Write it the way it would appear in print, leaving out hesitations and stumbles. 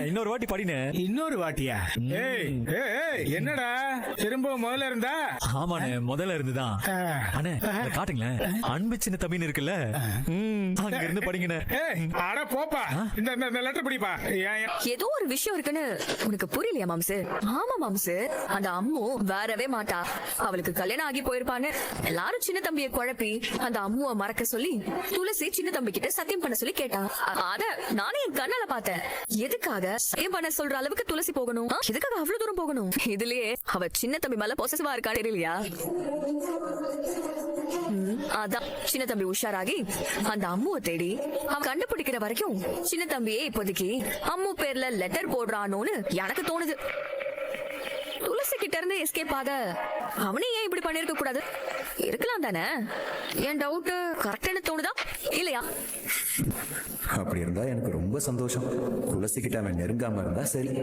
இன்னொரு வாட்டி படினே. இன்னொரு வாட்டியா? ஏய் ஏய், ஏய், என்னடா திரும்ப முதல்ல இருந்தா? ஆமாண்ணே, முதல்ல இருந்துதான். அண்ணே இத காட்டுங்களேன். அன்பு சின்ன தம்பின்னு இருக்குல்ல, அங்க இருந்து படிங்கண்ணே. ஏய் அட போப்பா, இந்த லெட்டர் படிப்பா. ஏதோ ஒரு விஷயம் இருக்குன்னு உனக்கு புரியலையா மாம்சு? ஆமா மாம்சு, அந்த அம்மு வரவே மாட்டா. அவளுக்கு கல்யாணம் ஆகி போயிருப்பான்னு எல்லாரும் சின்ன தம்பியை குழப்பி அந்த அம்முவை மறக்க சொல்லி துளசி சின்ன தம்பி கிட்ட சத்தியம் பண்ண சொல்லி கேட்டா. அத நானே என் கண்ணால பார்த்தேன். எதுக்காக சத்தியம் பண்ண சொல்ற அளவுக்கு துளசி போகணும்? எதுக்காக அவ்வளவு தூரம் போகணும்? இதுலயே அவ சின்ன தம்பி மேல பொசசிவா இருக்கா தெரியலையா? அதான் சின்ன தம்பி உஷாராகி அந்த அம்முவை தேடி அவன் கண்டுபிடிக்கிற வரைக்கும் சின்ன தம்பியே இப்போதைக்கு அம்மு பேர்ல லெட்டர் போடுறானோன்னு எனக்கு தோணுது. துளசி கிட்ட இருந்து எஸ்கேப் ஆக அவனே ஏன் இப்படி பண்ணிருக்க கூடாது? இருக்கலாம் தானே? என் டவுட் கரெக்டான தோணுதா இல்லையா? அப்படி இருந்தா எனக்கு ரொம்ப சந்தோஷம். துளசி கிட்ட அவன் நெருங்காம இருந்தா சரி.